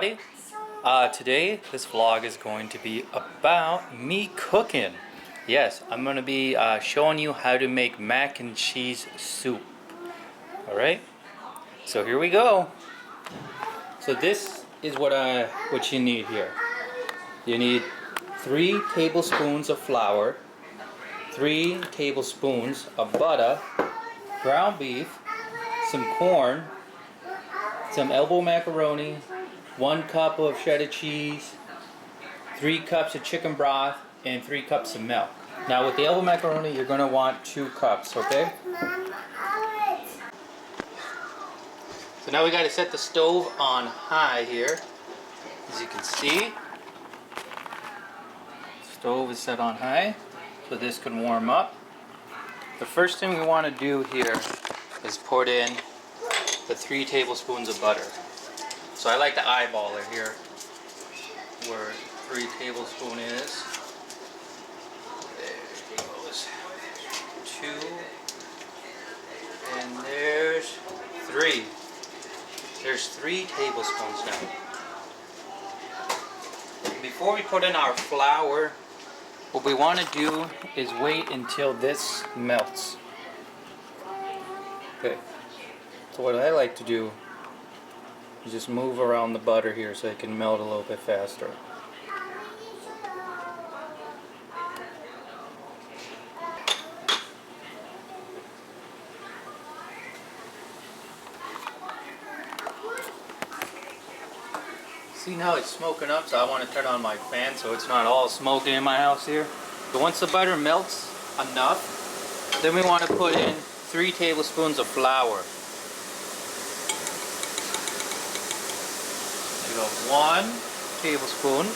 everybody. Today this vlog is going to be about me cooking. Yes, I'm going to be showing you how to make mac and cheese soup. Alright, so here we go. So this is what you need here. You need 3 tablespoons of flour, 3 tablespoons of butter, ground beef, some corn, some elbow macaroni, 1 cup of cheddar cheese, 3 cups of chicken broth, and 3 cups of milk. Now with the elbow macaroni, you're going to want 2 cups, okay? So now we got to set the stove on high here. As you can see, the stove is set on high, so this can warm up. The first thing we want to do here is put in the 3 tablespoons of butter. So I like to eyeball it here, where 3 tablespoons is. There goes 2, and there's 3. There's 3 tablespoons now. Before we put in our flour, what we want to do is wait until this melts. Okay. So what I like to do is just move around the butter here so it can melt a little bit faster. See now it's smoking up, so I want to turn on my fan so it's not all smoky in my house here. So once the butter melts enough, then we want to put in 3 tablespoons of flour. There you go, 1 tablespoon,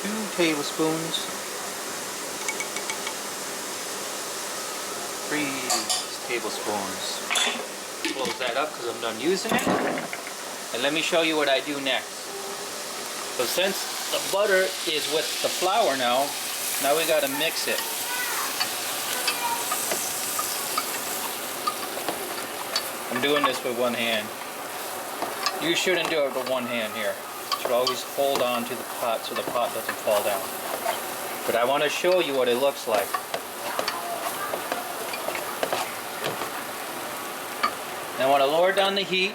2 tablespoons, 3 tablespoons. Close that up because I'm done using it. And let me show you what I do next. So since the butter is with the flour now we got to mix it. I'm doing this with one hand. You shouldn't do it with one hand here. You should always hold on to the pot so the pot doesn't fall down. But I want to show you what it looks like. Now I want to lower down the heat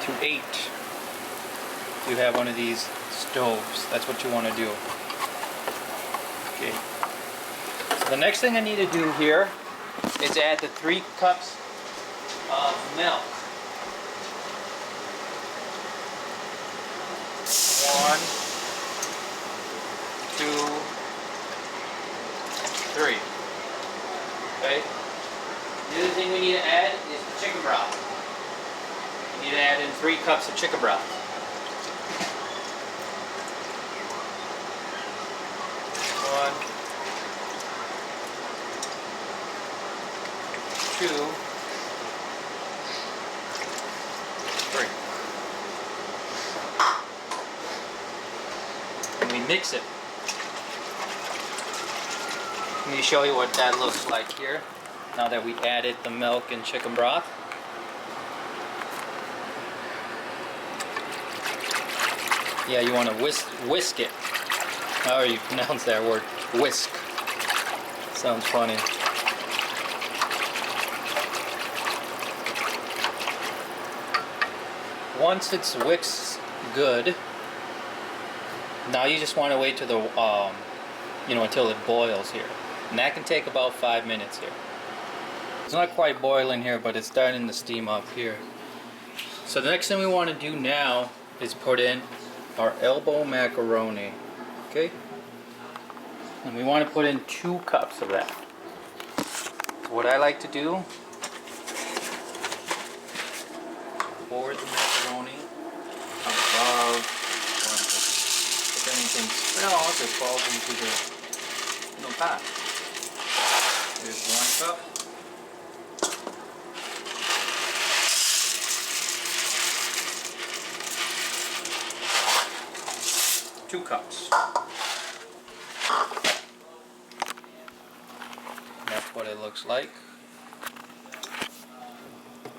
to 8. You have one of these stoves. That's what you want to do. Okay. So the next thing I need to do here is add the 3 cups of milk. 1, 2, 3. Okay. The other thing we need to add is the chicken broth. We need to add in 3 cups of chicken broth. 1, 2, 3. And we mix it. Let me show you what that looks like here. Now that we added the milk and chicken broth. Yeah, you want to whisk it. How do you pronounce that word? Whisk. Sounds funny. Once it's whisked good, now you just want to wait till the until it boils here. And that can take about 5 minutes here. It's not quite boiling here, but it's starting to steam up here. So the next thing we want to do now is put in our elbow macaroni. Okay? And we want to put in 2 cups of that. So what I like to do, pour the macaroni above, if anything spills, it falls into the pot. There's 1 cup. 2 cups. That's what it looks like.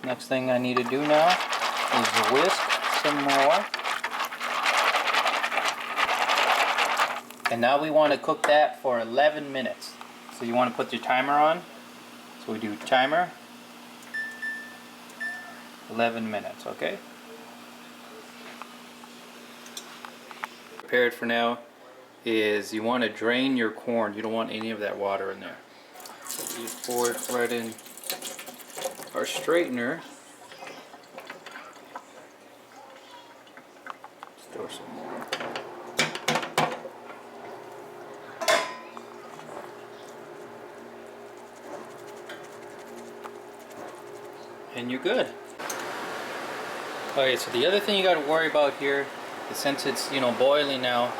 Next thing I need to do now is whisk some more. And now we want to cook that for 11 minutes. So you want to put your timer on. So we do timer, 11 minutes, okay? Prepared for now is you want to drain your corn. You don't want any of that water in there. So you pour it right in our straightener. Store some more. And you're good. Okay, so the other thing you got to worry about here is since it's, you know, boiling now,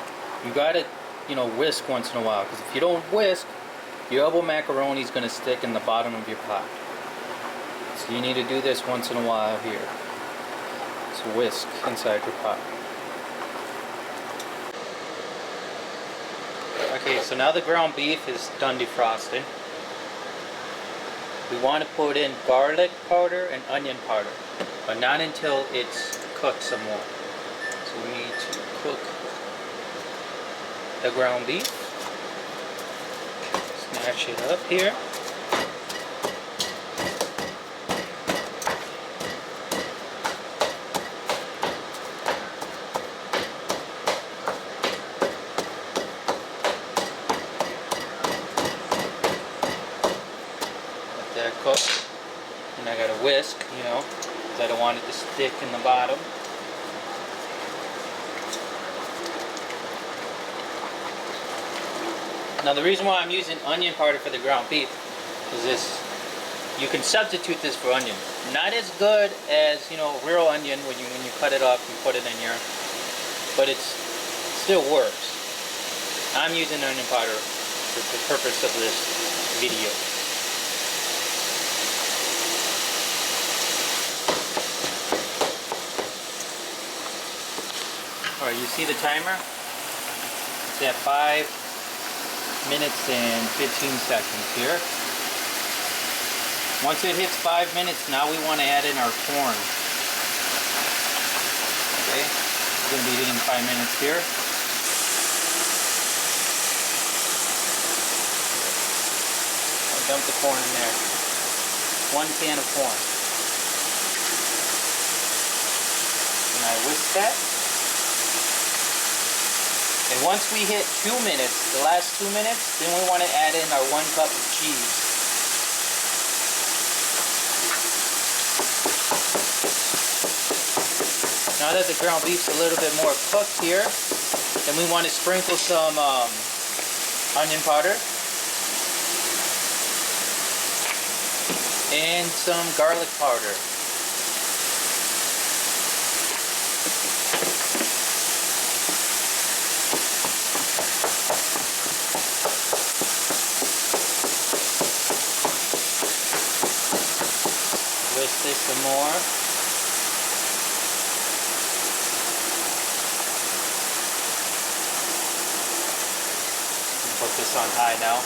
you got to, you know, whisk once in a while, because if you don't whisk, your elbow macaroni is going to stick in the bottom of your pot. So you need to do this once in a while here. So whisk inside your pot. Okay, so now the ground beef is done defrosting. We want to put in garlic powder and onion powder, but not until it's cooked some more. So we need to cook the ground beef. Snatch it up here. Cook, and I gotta whisk, you know, because I don't want it to stick in the bottom. Now the reason why I'm using onion powder for the ground beef is this. You can substitute this for onion. Not as good as, you know, real onion when you cut it up and put it in here, but it still works. I'm using onion powder for the purpose of this video. Alright, you see the timer? It's at 5 minutes and 15 seconds here. Once it hits 5 minutes, now we want to add in our corn. Okay, it's going to be hitting 5 minutes here. I'll dump the corn in there. 1 can of corn. And I whisk that. And once we hit 2 minutes, the last 2 minutes, then we want to add in our 1 cup of cheese. Now that the ground beef's a little bit more cooked here, then we want to sprinkle some onion powder and some garlic powder. Whisk this some more. Put this on high now.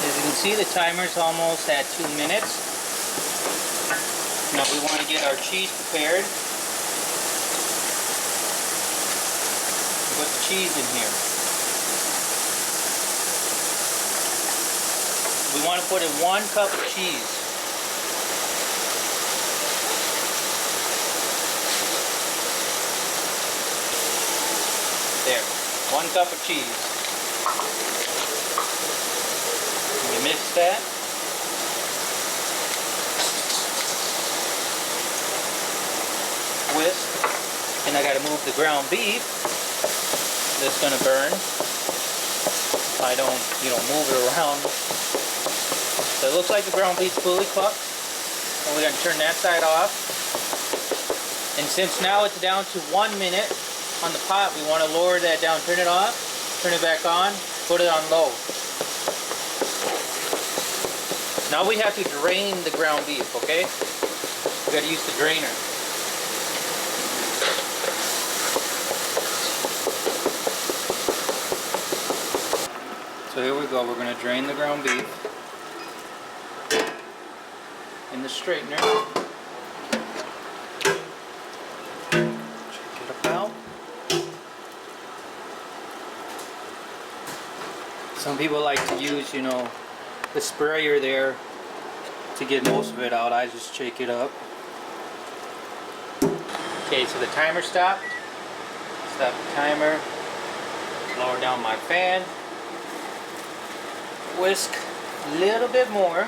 As you can see, the timer's almost at 2 minutes. Now we want to get our cheese prepared. Put the cheese in here. We want to put in 1 cup of cheese. There, 1 cup of cheese. We mix that. Whisk. And I got to move the ground beef. That's going to burn. If I don't, you know, move it around. So it looks like the ground beef's fully cooked. And we're going to turn that side off. And since now it's down to 1 minute on the pot, we want to lower that down. Turn it off, turn it back on, put it on low. Now we have to drain the ground beef, okay? We got to use the drainer. So here we go, we're going to drain the ground beef in the straightener. Check it about. Some people like to use, you know, the sprayer there to get most of it out. I just shake it up. Okay, so the timer stopped. Stop the timer. Lower down my fan. Whisk a little bit more.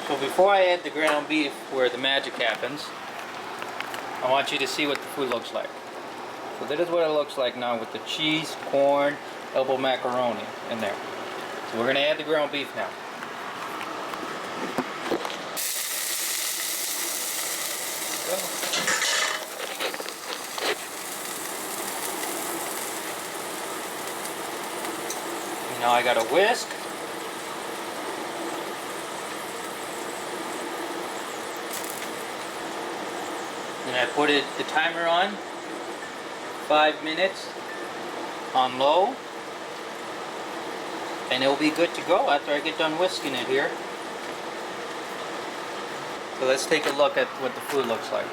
So before I add the ground beef, where the magic happens, I want you to see what the food looks like. So this is what it looks like now with the cheese, corn, elbow macaroni in there. So we're going to add the ground beef now. Now I got a whisk. Then I put the timer on, 5 minutes on low, and it'll be good to go after I get done whisking it here. So let's take a look at what the food looks like.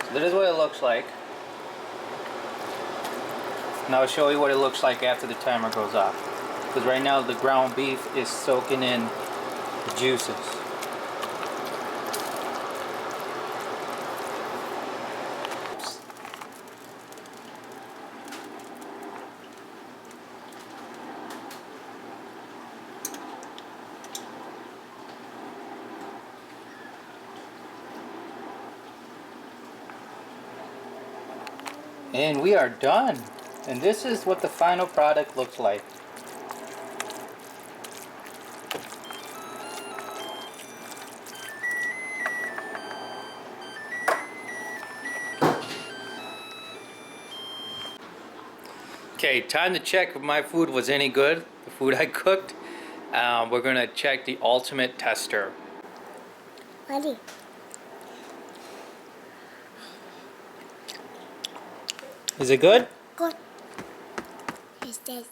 So this is what it looks like. Now I'll show you what it looks like after the timer goes off. Because right now the ground beef is soaking in the juices. And we are done. And this is what the final product looks like. Okay, time to check if my food was any good, the food I cooked. We're gonna check the ultimate tester. Ready? Is it good? Good. Is this?